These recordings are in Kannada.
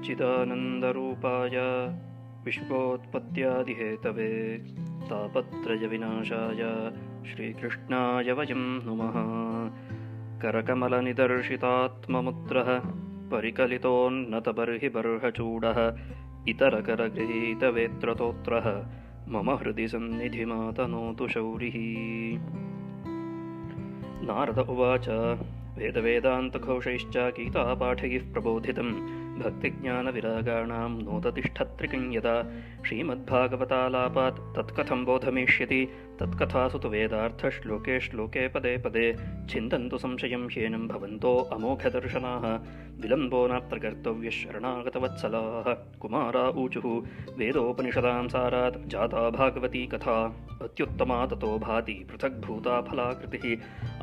सच्चिदानन्दरूपाय विश्वोत्पत्त्यादिहेतवे तापत्रयविनाशाय श्रीकृष्णाय वयं नुमः। करकमलनिदर्शितात्ममुद्रः परिकलितोन्नतबर्हिबर्हचूडः इतरकरगृहीतवेत्रतोत्रः मम हृदि सन्निधिमातनोतु शौरिः। नारद उवाच वेदवेदान्तघोषैश्च गीतापाठैः प्रबोधितं भक्तिज्ञानविरागाणां नोदतिष्ठत्रिकं यदा श्रीमद्भागवतालापात् तत्कथं बोधमेष्यति तत्कथासु तु वेदार्थश्लोके श्लोके पदे पदे छिन्दन्तु संशयं ह्येनं भवन्तो अमोघदर्शनाः विलम्बो नात्र कर्तव्यः शरणागतवत्सलाः। कुमारा ऊचुः वेदोपनिषदां सारात् जाता भागवती कथा अत्युत्तमा ततो भाति पृथग्भूता फलाकृतिः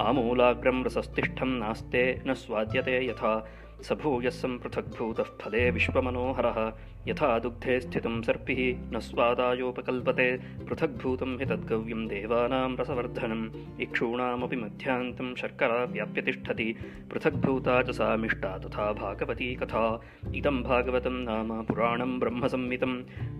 आमूलाग्रं रसस्तिष्ठं नास्ते न स्वाद्यते यथा स भूयः सम्पृथग्भूतः फले विश्वमनोहरः यथा दुग्धे स्थितं सर्पिः न स्वादायोपकल्पते पृथग्भूतं हि तद्गव्यं देवानां रसवर्धनम् इक्षूणामपि मध्यान्तं शर्करा व्याप्य तिष्ठति पृथग्भूता च सा मिष्टा तथा भागवती कथा। इदं भागवतं नाम पुराणं ब्रह्मसंहितं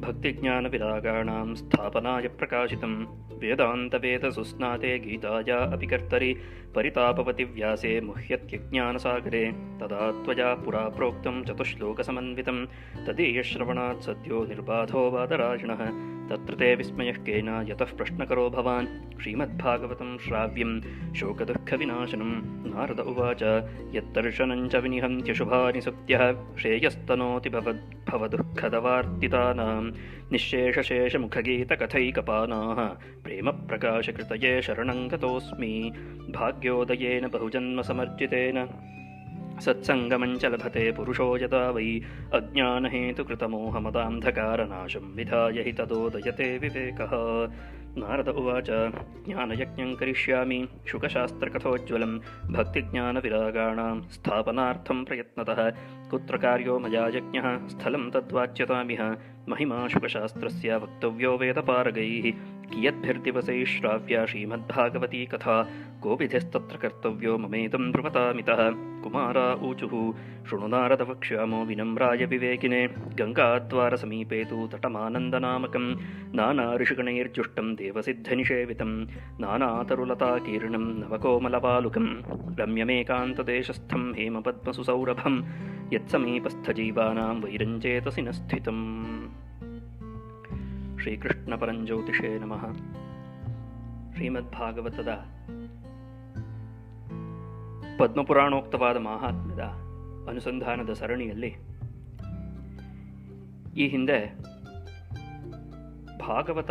भक्तिज्ञानविरागाणां स्थापनाय प्रकाशितं वेदान्तवेदसुस्नाते गीताया अपि कर्तरि परितापवति व्यासे मुह्यत्यज्ञानसागरे तदा त्वया पुरा प्रोक्तं चतुश्लोकसमन्वितं तदीयश्रवणात् सद्यो निर्बाधो वादराजिणः तत्र ते विस्मयः केन यतः प्रश्नकरो भवान् श्रीमद्भागवतं श्राव्यं शोकदुःखविनाशनं। नारद उवाच यद्दर्शनं च विनिहन्त्यशुभानि सत्यः श्रेयस्तनोति भवदुःखदवार्तितानां निःशेषशेषमुखगीतकथैकपानाः प्रेमप्रकाशकृतये शरणं गतोऽस्मि भाग्योदयेन बहुजन्मसमर्जितेन सत्सङ्गमञ्च लभते पुरुषो यदा वै अज्ञानहेतुकृतमोहमदान्धकारनाशं विधाय हि तदोदयते विवेकः। नारद उवाच ज्ञानयज्ञं करिष्यामि शुकशास्त्रकथोज्ज्वलं भक्तिज्ञानविरागाणां स्थापनार्थं प्रयत्नतः कुत्र कार्यो मया यज्ञः स्थलं तद्वाच्यतामिह महिमा शुकशास्त्रस्य वक्तव्यो वेदपारगैः कियद्भिर्दिवसैः श्राव्या श्रीमद्भागवती कथा कोऽविधिस्तत्र कर्तव्यो ममेदं ब्रुवतामितः। कुमारा ऊचुः शृणु नारद वक्ष्यामो विनम्राय विवेकिने गङ्गाद्वारसमीपे तु तटमानन्दनामकं नानाऋषिगणैर्जुष्टं देवसिद्धनिषेवितं नानातरुलताकीर्णं नवकोमलपालुकं रम्यमेकान्तदेशस्थं हेमपद्मसुसौरभं यत्समीपस्थजीवानां वैरञ्चेतसि न स्थितम्। ಶ್ರೀಕೃಷ್ಣಪರಂಜ್ಯೋತಿಷೇ ನಮಃ. ಶ್ರೀಮದ್ಭಾಗವತದ ಪದ್ಮಪುರಾಣೋಕ್ತವಾದ ಮಾಹಾತ್ಮ್ಯದ ಅನುಸಂಧಾನದ ಸರಣಿಯಲ್ಲಿ ಈ ಹಿಂದೆ ಭಾಗವತ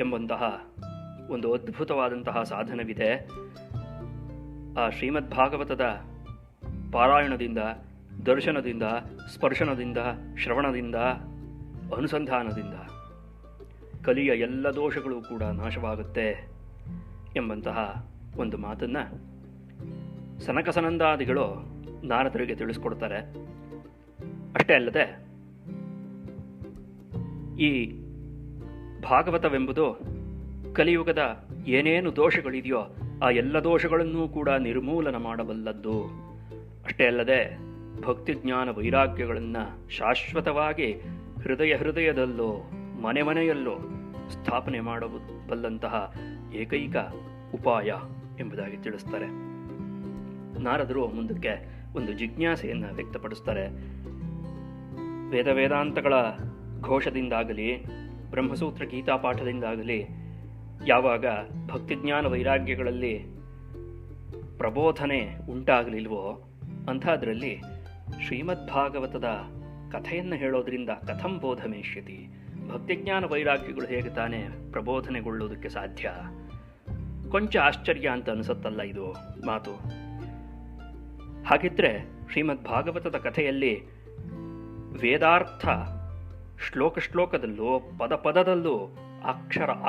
ಎಂಬಂತಹ ಒಂದು ಅದ್ಭುತವಾದಂತಹ ಸಾಧನವಿದೆ. ಆ ಶ್ರೀಮದ್ಭಾಗವತದ ಪಾರಾಯಣದಿಂದ, ದರ್ಶನದಿಂದ, ಸ್ಪರ್ಶನದಿಂದ, ಶ್ರವಣದಿಂದ, ಅನುಸಂಧಾನದಿಂದ ಕಲಿಯ ಎಲ್ಲ ದೋಷಗಳು ಕೂಡ ನಾಶವಾಗುತ್ತೆ ಎಂಬಂತಹ ಒಂದು ಮಾತನ್ನು ಸನಕಸನಂದಾದಿಗಳು ನಾರದರಿಗೆ ತಿಳಿಸ್ಕೊಡ್ತಾರೆ. ಅಷ್ಟೇ ಅಲ್ಲದೆ ಈ ಭಾಗವತವೆಂಬುದು ಕಲಿಯುಗದ ಏನೇನು ದೋಷಗಳಿದೆಯೋ ಆ ಎಲ್ಲ ದೋಷಗಳನ್ನೂ ಕೂಡ ನಿರ್ಮೂಲನ ಮಾಡಬಲ್ಲದ್ದು. ಅಷ್ಟೇ ಅಲ್ಲದೆ ಭಕ್ತಿಜ್ಞಾನ ವೈರಾಗ್ಯಗಳನ್ನು ಶಾಶ್ವತವಾಗಿ ಹೃದಯದಲ್ಲೋ ಮನೆಯಲ್ಲೋ ಸ್ಥಾಪನೆ ಮಾಡಬಲ್ಲಂತಹ ಏಕೈಕ ಉಪಾಯ ಎಂಬುದಾಗಿ ತಿಳಿಸ್ತಾರೆ. ನಾರದರು ಮುಂದಕ್ಕೆ ಒಂದು ಜಿಜ್ಞಾಸೆಯನ್ನು ವ್ಯಕ್ತಪಡಿಸ್ತಾರೆ. ವೇದಾಂತಗಳ ಘೋಷದಿಂದಾಗಲಿ ಬ್ರಹ್ಮಸೂತ್ರ ಗೀತಾಪಾಠದಿಂದಾಗಲಿ ಯಾವಾಗ ಭಕ್ತಿಜ್ಞಾನ ವೈರಾಗ್ಯಗಳಲ್ಲಿ ಪ್ರಬೋಧನೆ ಉಂಟಾಗಲಿಲ್ವೋ ಅಂಥದ್ರಲ್ಲಿ ಶ್ರೀಮದ್ಭಾಗವತದ ಕಥೆಯನ್ನು ಹೇಳೋದ್ರಿಂದ ಕಥಂ ಬೋಧಮೇಷ್ಯತಿ, ಭಕ್ತಿಜ್ಞಾನ ವೈರಾಗ್ಯಗಳು ಹೇಗೆ ತಾನೇ ಪ್ರಬೋಧನೆಗೊಳ್ಳುವುದಕ್ಕೆ ಸಾಧ್ಯ? ಕೊಂಚ ಆಶ್ಚರ್ಯ ಅಂತ ಅನಿಸುತ್ತಲ್ಲ ಇದು ಮಾತು. ಹಾಗಿದ್ರೆ ಶ್ರೀಮದ್ಭಾಗವತದ ಕಥೆಯಲ್ಲಿ ವೇದಾರ್ಥ ಶ್ಲೋಕದಲ್ಲೂ ಪದದಲ್ಲೂ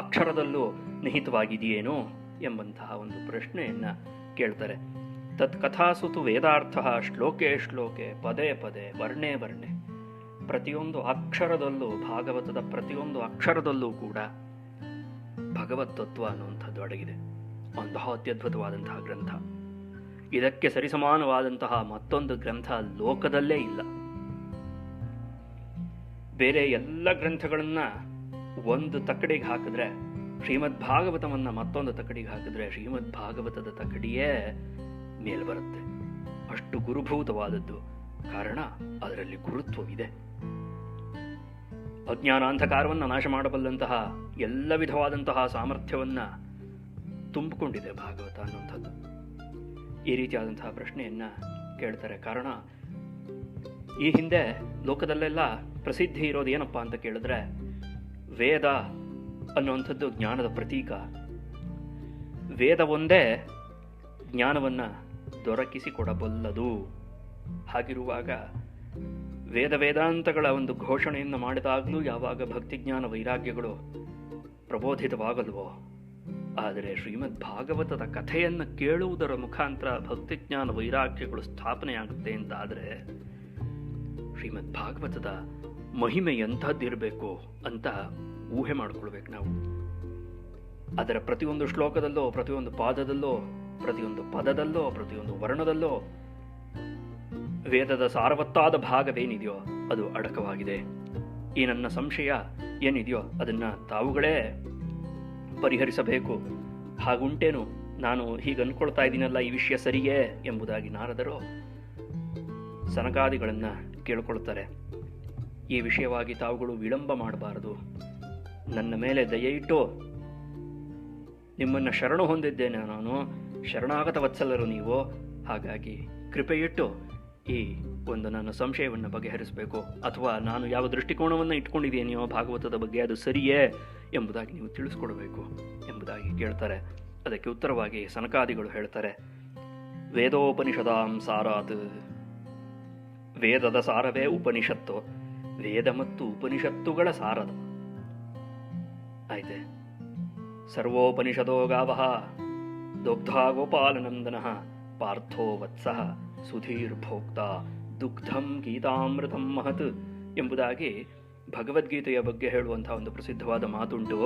ಅಕ್ಷರದಲ್ಲೂ ನಿಹಿತವಾಗಿದೆಯೇನೋ ಎಂಬಂತಹ ಒಂದು ಪ್ರಶ್ನೆಯನ್ನು ಕೇಳ್ತಾರೆ. ತತ್ಕಥಾಸು ತು ವೇದಾರ್ಥ ಶ್ಲೋಕೆ ಶ್ಲೋಕೆ ಪದೇ ಪದೇ ವರ್ಣೆ ವರ್ಣೆ, ಪ್ರತಿಯೊಂದು ಅಕ್ಷರದಲ್ಲೂ ಭಾಗವತದ ಪ್ರತಿಯೊಂದು ಅಕ್ಷರದಲ್ಲೂ ಕೂಡ ಭಗವತ್ ತತ್ವ ಅನ್ನುವಂಥದ್ದು ಅಡಗಿದೆ. ಅಂತಹ ಅತ್ಯದ್ಭುತವಾದಂತಹ ಗ್ರಂಥ. ಇದಕ್ಕೆ ಸರಿಸಮಾನವಾದಂತಹ ಮತ್ತೊಂದು ಗ್ರಂಥ ಲೋಕದಲ್ಲೇ ಇಲ್ಲ. ಬೇರೆ ಎಲ್ಲ ಗ್ರಂಥಗಳನ್ನು ಒಂದು ತಕ್ಕಡಿಗೆ ಹಾಕಿದ್ರೆ, ಶ್ರೀಮದ್ ಭಾಗವತವನ್ನು ಮತ್ತೊಂದು ತಕ್ಕಡಿಗೆ ಹಾಕಿದ್ರೆ ಶ್ರೀಮದ್ ಭಾಗವತದ ತಕ್ಕಡಿಯೇ ಮೇಲ್ ಬರುತ್ತೆ. ಅಷ್ಟು ಗುರುಭೂತವಾದದ್ದು. ಕಾರಣ ಅದರಲ್ಲಿ ಗುರುತ್ವವಿದೆ. ಅಜ್ಞಾನ ಅಂಧಕಾರವನ್ನು ನಾಶ ಮಾಡಬಲ್ಲಂತಹ ಎಲ್ಲ ವಿಧವಾದಂತಹ ಸಾಮರ್ಥ್ಯವನ್ನು ತುಂಬಿಕೊಂಡಿದೆ ಭಾಗವತ ಅನ್ನುವಂಥದ್ದು. ಈ ರೀತಿಯಾದಂತಹ ಪ್ರಶ್ನೆಯನ್ನು ಕೇಳ್ತಾರೆ. ಕಾರಣ ಈ ಹಿಂದೆ ಲೋಕದಲ್ಲೆಲ್ಲ ಪ್ರಸಿದ್ಧಿ ಇರೋದು ಏನಪ್ಪ ಅಂತ ಕೇಳಿದ್ರೆ, ವೇದ ಅನ್ನುವಂಥದ್ದು ಜ್ಞಾನದ ಪ್ರತೀಕ. ವೇದ ಒಂದೇ ಜ್ಞಾನವನ್ನು ದೊರಕಿಸಿಕೊಡಬಲ್ಲದು. ಹಾಗಿರುವಾಗ ವೇದಾಂತಗಳ ಒಂದು ಘೋಷಣೆಯನ್ನು ಮಾಡಿದಾಗಲೂ ಯಾವಾಗ ಭಕ್ತಿಜ್ಞಾನ ವೈರಾಗ್ಯಗಳು ಪ್ರಬೋಧಿತವಾಗಲ್ವೋ, ಆದರೆ ಶ್ರೀಮದ್ ಭಾಗವತದ ಕಥೆಯನ್ನು ಕೇಳುವುದರ ಮುಖಾಂತರ ಭಕ್ತಿಜ್ಞಾನ ವೈರಾಗ್ಯಗಳು ಸ್ಥಾಪನೆಯಾಗುತ್ತೆ ಅಂತ ಆದರೆ ಶ್ರೀಮದ್ ಭಾಗವತದ ಮಹಿಮೆ ಎಂಥದ್ದಿರಬೇಕು ಅಂತ ಊಹೆ ಮಾಡಿಕೊಳ್ಬೇಕು ನಾವು. ಅದರ ಪ್ರತಿಯೊಂದು ಶ್ಲೋಕದಲ್ಲೋ, ಪ್ರತಿಯೊಂದು ಪಾದದಲ್ಲೋ, ಪ್ರತಿಯೊಂದು ಪದದಲ್ಲೋ, ಪ್ರತಿಯೊಂದು ವರ್ಣದಲ್ಲೋ ವೇದದ ಸಾರವತ್ತಾದ ಭಾಗವೇನಿದೆಯೋ ಅದು ಅಡಕವಾಗಿದೆ. ಈ ನನ್ನ ಸಂಶಯ ಏನಿದೆಯೋ ಅದನ್ನು ತಾವುಗಳೇ ಪರಿಹರಿಸಬೇಕು. ಹಾಗುಂಟೇನು ನಾನು ಹೀಗೆ ಅನ್ಕೊಳ್ತಾ ಇದ್ದೀನಲ್ಲ, ಈ ವಿಷಯ ಸರಿಯೇ ಎಂಬುದಾಗಿ ನಾರದರು ಸನಕಾದಿಗಳನ್ನು ಕೇಳ್ಕೊಳ್ತಾರೆ. ಈ ವಿಷಯವಾಗಿ ತಾವುಗಳು ವಿಳಂಬ ಮಾಡಬಾರದು. ನನ್ನ ಮೇಲೆ ದಯೆಯಿಟ್ಟು ನಿಮ್ಮನ್ನು ಶರಣು ಹೊಂದಿದ್ದೇನೆ ನಾನು, ಶರಣಾಗತ ವತ್ಸಲರು ನೀವು. ಹಾಗಾಗಿ ಕೃಪೆಯಿಟ್ಟು ಈ ಒಂದು ನನ್ನ ಸಂಶಯವನ್ನು ಬಗೆಹರಿಸಬೇಕು, ಅಥವಾ ನಾನು ಯಾವ ದೃಷ್ಟಿಕೋನವನ್ನು ಇಟ್ಕೊಂಡಿದ್ದೀನೋ ಭಾಗವತದ ಬಗ್ಗೆ ಅದು ಸರಿಯೇ ಎಂಬುದಾಗಿ ನೀವು ತಿಳಿಸ್ಕೊಡ್ಬೇಕು ಎಂಬುದಾಗಿ ಕೇಳ್ತಾರೆ. ಅದಕ್ಕೆ ಉತ್ತರವಾಗಿ ಸನಕಾದಿಗಳು ಹೇಳ್ತಾರೆ, ವೇದೋಪನಿಷದಾಂ ಸಾರಾತ್. ವೇದದ ಸಾರವೇ ಉಪನಿಷತ್ತು, ವೇದ ಮತ್ತು ಉಪನಿಷತ್ತುಗಳ ಸಾರದ. ಆಯ್ತೆ. ಸರ್ವೋಪನಿಷದೋ ಗಾವಃ ದೋಗ್ಧಾ ಗೋಪಾಲನಂದನಃ ಪಾರ್ಥೋ ವತ್ಸಃ ಸುಧೀರ್ ಭೋಕ್ತ ದುಗ್ಧಂ ಗೀತಾಮೃತಂ ಮಹತ್ ಎಂಬುದಾಗಿ ಭಗವದ್ಗೀತೆಯ ಬಗ್ಗೆ ಹೇಳುವಂತಹ ಒಂದು ಪ್ರಸಿದ್ಧವಾದ ಮಾತುಂಟು.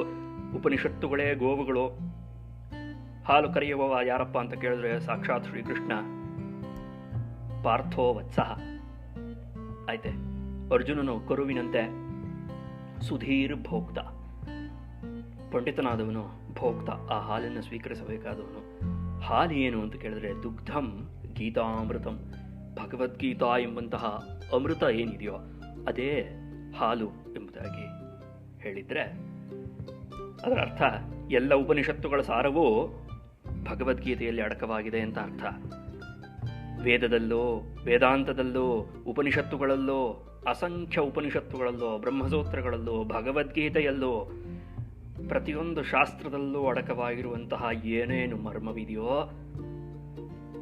ಉಪನಿಷತ್ತುಗಳೇ ಗೋವುಗಳು. ಹಾಲು ಕರೆಯುವವ ಯಾರಪ್ಪ ಅಂತ ಕೇಳಿದ್ರೆ ಸಾಕ್ಷಾತ್ ಶ್ರೀಕೃಷ್ಣ. ಪಾರ್ಥೋ ವತ್ಸಃ. ಆಯ್ತೆ. ಅರ್ಜುನನು ಕರುವಿನಂತೆ. ಸುಧೀರ್ ಭೋಕ್ತ, ಪಂಡಿತನಾದವನು. ಭೋಕ್ತ, ಆ ಹಾಲನ್ನು ಸ್ವೀಕರಿಸಬೇಕಾದವನು. ಹಾಲು ಏನು ಅಂತ ಕೇಳಿದ್ರೆ ದುಗ್ಧಂ ಗೀತಾಮೃತಂ. ಭಗವದ್ಗೀತಾ ಎಂಬಂತಹ ಅಮೃತ ಏನಿದೆಯೋ ಅದೇ ಹಾಲು ಎಂಬುದಾಗಿ ಹೇಳಿದ್ರೆ ಅದರ ಅರ್ಥ ಎಲ್ಲ ಉಪನಿಷತ್ತುಗಳ ಸಾರವೂ ಭಗವದ್ಗೀತೆಯಲ್ಲಿ ಅಡಕವಾಗಿದೆ ಅಂತ ಅರ್ಥ. ವೇದದಲ್ಲೋ, ವೇದಾಂತದಲ್ಲೋ, ಉಪನಿಷತ್ತುಗಳಲ್ಲೋ, ಅಸಂಖ್ಯ ಉಪನಿಷತ್ತುಗಳಲ್ಲೋ, ಬ್ರಹ್ಮಸೂತ್ರಗಳಲ್ಲೋ, ಭಗವದ್ಗೀತೆಯಲ್ಲೋ, ಪ್ರತಿಯೊಂದು ಶಾಸ್ತ್ರದಲ್ಲೂ ಅಡಕವಾಗಿರುವಂತಹ ಏನೇನು ಮರ್ಮವಿದೆಯೋ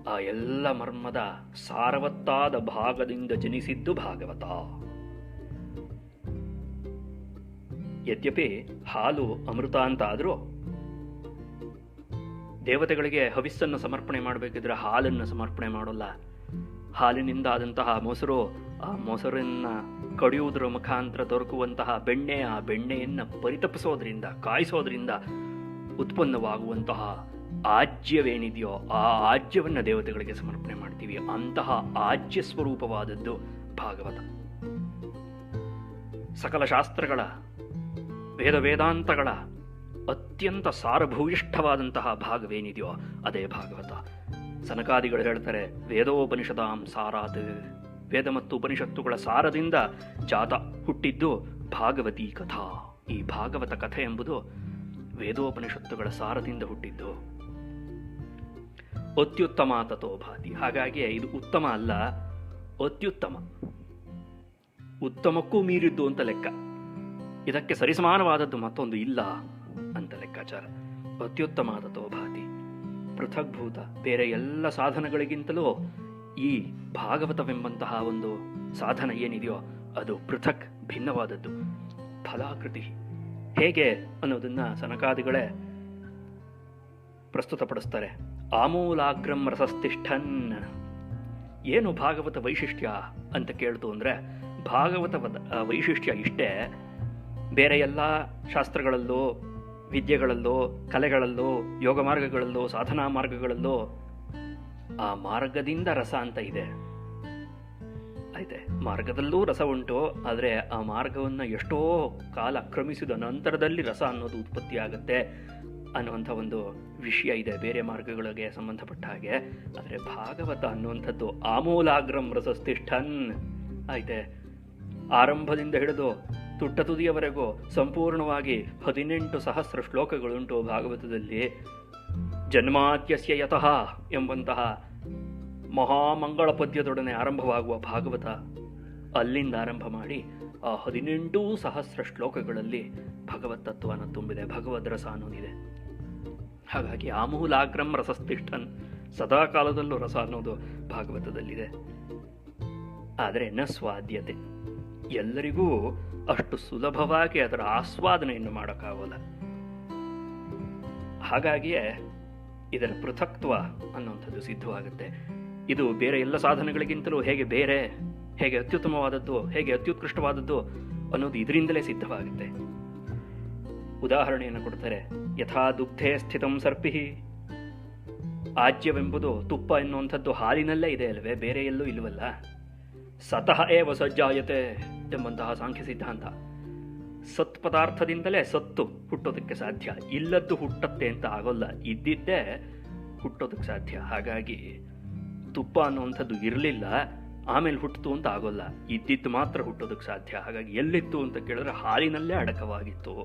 ಆ ಎಲ್ಲ ಮರ್ಮದ ಸಾರವತ್ತಾದ ಭಾಗದಿಂದ ಜನಿಸಿದ್ದು ಭಾಗವತ. ಯದ್ಯಪಿ ಹಾಲು ಅಮೃತ ಅಂತ ಆದರೂ ದೇವತೆಗಳಿಗೆ ಹವಿಸ್ಸನ್ನು ಸಮರ್ಪಣೆ ಮಾಡಬೇಕಿದ್ರೆ ಹಾಲನ್ನು ಸಮರ್ಪಣೆ ಮಾಡೋಲ್ಲ. ಹಾಲಿನಿಂದ ಆದಂತಹ ಮೊಸರು, ಆ ಮೊಸರನ್ನ ಕಡಿಯುವುದರ ಮುಖಾಂತರ ದೊರಕುವಂತಹ ಬೆಣ್ಣೆ, ಆ ಬೆಣ್ಣೆಯನ್ನು ಪರಿತಪಿಸೋದ್ರಿಂದ, ಕಾಯಿಸೋದ್ರಿಂದ ಉತ್ಪನ್ನವಾಗುವಂತಹ ಆಜ್ಯವೇನಿದೆಯೋ ಆ ಆಜ್ಯವನ್ನು ದೇವತೆಗಳಿಗೆ ಸಮರ್ಪಣೆ ಮಾಡ್ತೀವಿ. ಅಂತಹ ಆಜ್ಯ ಸ್ವರೂಪವಾದದ್ದು ಭಾಗವತ. ಸಕಲ ಶಾಸ್ತ್ರಗಳ, ವೇದಾಂತಗಳ ಅತ್ಯಂತ ಸಾರಭೂಯಿಷ್ಠವಾದಂತಹ ಭಾಗವೇನಿದೆಯೋ ಅದೇ ಭಾಗವತ. ಸನಕಾದಿಗಳು ಹೇಳ್ತಾರೆ, ವೇದೋಪನಿಷದಾಂ ಸಾರಾತ್. ವೇದ ಮತ್ತು ಉಪನಿಷತ್ತುಗಳ ಸಾರದಿಂದ ಜಾತ ಹುಟ್ಟಿದ್ದು ಭಾಗವತೀ ಕಥಾ. ಈ ಭಾಗವತ ಕಥೆ ಎಂಬುದು ವೇದೋಪನಿಷತ್ತುಗಳ ಸಾರದಿಂದ ಹುಟ್ಟಿದ್ದು. ಅತ್ಯುತ್ತಮ ತಥೋಭಾತಿ. ಹಾಗಾಗಿ ಇದು ಉತ್ತಮ ಅಲ್ಲ, ಅತ್ಯುತ್ತಮ. ಉತ್ತಮಕ್ಕೂ ಮೀರಿದ್ದು ಅಂತ ಲೆಕ್ಕ. ಇದಕ್ಕೆ ಸರಿಸಮಾನವಾದದ್ದು ಮತ್ತೊಂದು ಇಲ್ಲ ಅಂತ ಲೆಕ್ಕಾಚಾರ. ಅತ್ಯುತ್ತಮ ತಥೋಭಾತಿ. ಪೃಥಗ್ಭೂತ. ಬೇರೆ ಎಲ್ಲ ಸಾಧನಗಳಿಗಿಂತಲೂ ಈ ಭಾಗವತವೆಂಬಂತಹ ಒಂದು ಸಾಧನ ಏನಿದೆಯೋ ಅದು ಪೃಥಕ್, ಭಿನ್ನವಾದದ್ದು. ಫಲಾಕೃತಿ ಹೇಗೆ ಅನ್ನೋದನ್ನ ಸನಕಾದಿಗಳೇ ಪ್ರಸ್ತುತಪಡಿಸ್ತಾರೆ. ಆಮೂಲಾಗ್ರಂ ರಸಸ್ತಿಷ್ಠನ್. ಏನು ಭಾಗವತ ವೈಶಿಷ್ಟ್ಯ ಅಂತ ಕೇಳ್ತು ಅಂದರೆ, ಭಾಗವತ ವೈಶಿಷ್ಟ್ಯ ಇಷ್ಟೇ. ಬೇರೆ ಎಲ್ಲ ಶಾಸ್ತ್ರಗಳಲ್ಲೋ, ವಿದ್ಯೆಗಳಲ್ಲೋ, ಕಲೆಗಳಲ್ಲೋ, ಯೋಗ ಮಾರ್ಗಗಳಲ್ಲೋ, ಸಾಧನಾ ಮಾರ್ಗಗಳಲ್ಲೋ ಆ ಮಾರ್ಗದಿಂದ ರಸ ಅಂತ ಇದೆ. ಆಯ್ತೆ, ಮಾರ್ಗದಲ್ಲೂ ರಸ ಉಂಟು. ಆದರೆ ಆ ಮಾರ್ಗವನ್ನು ಎಷ್ಟೋ ಕಾಲ ಕ್ರಮಿಸಿದ ನಂತರದಲ್ಲಿ ರಸ ಅನ್ನೋದು ಉತ್ಪತ್ತಿ ಆಗುತ್ತೆ ಅನ್ನುವಂಥ ಒಂದು ವಿಷಯ ಇದೆ ಬೇರೆ ಮಾರ್ಗಗಳಿಗೆ ಸಂಬಂಧಪಟ್ಟ ಹಾಗೆ. ಆದರೆ ಭಾಗವತ ಅನ್ನುವಂಥದ್ದು ಆಮೂಲಾಗ್ರಂ ರಸಸ್ತಿಷ್ಠನ್. ಆಯ್ತೆ, ಆರಂಭದಿಂದ ಹಿಡಿದು ತುಟ್ಟ ತುದಿಯವರೆಗೂ ಸಂಪೂರ್ಣವಾಗಿ 18,000 ಶ್ಲೋಕಗಳುಂಟು ಭಾಗವತದಲ್ಲಿ. ಜನ್ಮಾದ್ಯಸ್ಯ ಯತಃ ಎಂಬಂತಹ ಮಹಾಮಂಗಳ ಪದ್ಯದೊಡನೆ ಆರಂಭವಾಗುವ ಭಾಗವತ, ಅಲ್ಲಿಂದ ಆರಂಭ ಮಾಡಿ ಆ 18,000 ಶ್ಲೋಕಗಳಲ್ಲಿ ಭಗವತ್ ತತ್ವನ ತುಂಬಿದೆ, ಭಗವದ್ ರಸ ಅನ್ನೋದಿದೆ. ಹಾಗಾಗಿ ಆಮೂಲಾಗ್ರಂ ರಸಸ್ತಿಷ್ಠನ್, ಸದಾ ಕಾಲದಲ್ಲೂ ರಸ ಅನ್ನೋದು ಭಾಗವತದಲ್ಲಿದೆ. ಆದರೆ ನ ಸ್ವಾದ್ಯತೆ, ಎಲ್ಲರಿಗೂ ಅಷ್ಟು ಸುಲಭವಾಗಿ ಅದರ ಆಸ್ವಾದನೆಯನ್ನು ಮಾಡೋಕ್ಕಾಗೋಲ್ಲ. ಹಾಗಾಗಿಯೇ ಇದರ ಪೃಥಕ್ತ್ವ ಅನ್ನುವಂಥದ್ದು ಸಿದ್ಧವಾಗುತ್ತೆ. ಇದು ಬೇರೆ ಎಲ್ಲ ಸಾಧನಗಳಿಗಿಂತಲೂ ಹೇಗೆ ಬೇರೆ, ಹೇಗೆ ಅತ್ಯುತ್ತಮವಾದದ್ದು, ಹೇಗೆ ಅತ್ಯುತ್ಕೃಷ್ಟವಾದದ್ದು ಅನ್ನೋದು ಇದರಿಂದಲೇ ಸಿದ್ಧವಾಗುತ್ತೆ. ಉದಾಹರಣೆಯನ್ನು ಕೊಡ್ತಾರೆ. ಯಥಾ ದುಗ್ಧೇ ಸ್ಥಿತಂ ಸರ್ಪಿ, ಆಜ್ಯವೆಂಬುದು ತುಪ್ಪ ಎನ್ನುವಂಥದ್ದು ಹಾಲಿನಲ್ಲೇ ಇದೆ ಅಲ್ವೇ, ಬೇರೆ ಎಲ್ಲೂ ಇಲ್ಲವಲ್ಲ. ಸತಃ ಏವ ಸಜ್ಜಾಯತೆ ಎಂಬಂತಹ ಸಾಂಖ್ಯ ಸಿದ್ಧಾಂತ. ಸತ್ ಪದಾರ್ಥದಿಂದಲೇ ಸತ್ತು ಹುಟ್ಟೋದಕ್ಕೆ ಸಾಧ್ಯ, ಇಲ್ಲದ್ದು ಹುಟ್ಟತ್ತೆ ಅಂತ ಆಗೋಲ್ಲ, ಇದ್ದಿದ್ದೇ ಹುಟ್ಟೋದಕ್ಕೆ ಸಾಧ್ಯ. ಹಾಗಾಗಿ ತುಪ್ಪ ಅನ್ನುವಂಥದ್ದು ಇರಲಿಲ್ಲ ಆಮೇಲೆ ಹುಟ್ಟಿತು ಅಂತ ಆಗೋಲ್ಲ, ಇದ್ದಿದ್ದು ಮಾತ್ರ ಹುಟ್ಟೋದಕ್ಕೆ ಸಾಧ್ಯ. ಹಾಗಾಗಿ ಎಲ್ಲಿತ್ತು ಅಂತ ಕೇಳಿದ್ರೆ ಹಾಲಿನಲ್ಲೇ ಅಡಕವಾಗಿತ್ತು.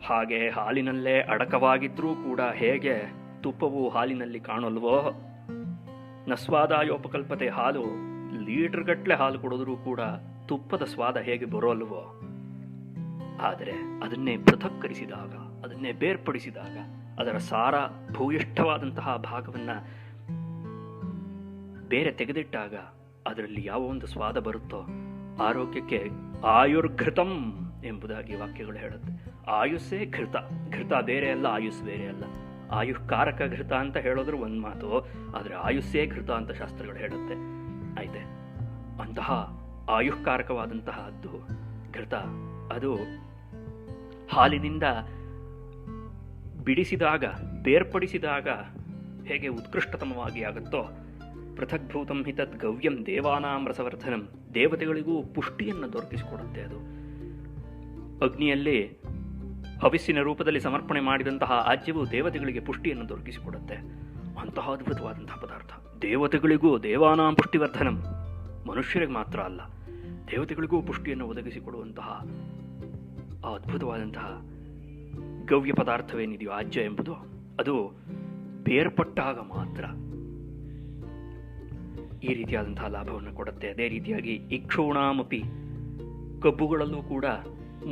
ಹಾಗೆ ಹಾಲಿನಲ್ಲೇ ಅಡಕವಾಗಿದ್ರೂ ಕೂಡ ಹೇಗೆ ತುಪ್ಪವು ಹಾಲಿನಲ್ಲಿ ಕಾಣಲ್ವೋ, ನಸ್ವಾದಾಯೋಪಕಲ್ಪತೆ, ಹಾಲು ಲೀಟರ್ ಗಟ್ಟಲೆ ಹಾಲು ಕೊಡಿದ್ರೂ ಕೂಡ ತುಪ್ಪದ ಸ್ವಾದ ಹೇಗೆ ಬರೋಲ್ವೋ, ಆದರೆ ಅದನ್ನೇ ಪೃಥಕ್ಕರಿಸಿದಾಗ, ಅದನ್ನೇ ಬೇರ್ಪಡಿಸಿದಾಗ, ಅದರ ಸಾರ ಭೂಯಿಷ್ಠವಾದಂತಹ ಭಾಗವನ್ನು ಬೇರೆ ತೆಗೆದಿಟ್ಟಾಗ ಅದರಲ್ಲಿ ಯಾವ ಒಂದು ಸ್ವಾದ ಬರುತ್ತೋ, ಆರೋಗ್ಯಕ್ಕೆ ಆಯುರ್ಘೃತಂ ಎಂಬುದಾಗಿ ವಾಕ್ಯಗಳು ಹೇಳುತ್ತೆ. ಆಯುಸ್ಸೇ ಘೃತ, ಘೃತ ಬೇರೆ ಅಲ್ಲ, ಆಯುಸ್ ಬೇರೆ ಅಲ್ಲ. ಆಯುಷ್ಕಾರಕ ಘೃತ ಅಂತ ಹೇಳೋದ್ರ ಒಂದು ಮಾತು, ಆದರೆ ಆಯುಸ್ಸೇ ಘೃತ ಅಂತ ಶಾಸ್ತ್ರಗಳು ಹೇಳುತ್ತೆ. ಆಯ್ತೆ, ಅಂತಹ ಆಯುಷ್ಕಾರಕವಾದಂತಹದ್ದು ಘೃತ, ಅದು ಹಾಲಿನಿಂದ ಬಿಡಿಸಿದಾಗ, ಬೇರ್ಪಡಿಸಿದಾಗ ಹೇಗೆ ಉತ್ಕೃಷ್ಟತಮವಾಗಿ ಆಗುತ್ತೋ, ಪೃಥಗ್ಭೂತಂ ಹಿ ತದ್ ಗವ್ಯಂ ದೇವಾನಾಂ ರಸವರ್ಧನಂ, ದೇವತೆಗಳಿಗೂ ಪುಷ್ಟಿಯನ್ನು ದೊರಕಿಸಿಕೊಡುತ್ತೆ. ಅದು ಅಗ್ನಿಯಲ್ಲಿ ಹವಿಸ್ಸಿನ ರೂಪದಲ್ಲಿ ಸಮರ್ಪಣೆ ಮಾಡಿದಂತಹ ಆಜ್ಯವು ದೇವತೆಗಳಿಗೆ ಪುಷ್ಟಿಯನ್ನು ದೊರಕಿಸಿಕೊಡುತ್ತೆ. ಅಂತಹ ಅದ್ಭುತವಾದಂತಹ ಪದಾರ್ಥ. ದೇವತೆಗಳಿಗೂ ದೇವಾನಾಂ ಪುಷ್ಟಿವರ್ಧನಂ, ಮನುಷ್ಯರಿಗೆ ಮಾತ್ರ ಅಲ್ಲ, ದೇವತೆಗಳಿಗೂ ಪುಷ್ಟಿಯನ್ನು ಒದಗಿಸಿಕೊಡುವಂತಹ ಆ ಅದ್ಭುತವಾದಂತಹ ಗವ್ಯ ಪದಾರ್ಥವೇನಿದೆಯೋ ಆಜ್ಯ ಎಂಬುದು, ಅದು ಬೇರ್ಪಟ್ಟಾಗ ಮಾತ್ರ ಈ ರೀತಿಯಾದಂತಹ ಲಾಭವನ್ನು ಕೊಡುತ್ತೆ. ಅದೇ ರೀತಿಯಾಗಿ ಇಕ್ಷೂಣಾಮಪಿ, ಕಬ್ಬುಗಳಲ್ಲೂ ಕೂಡ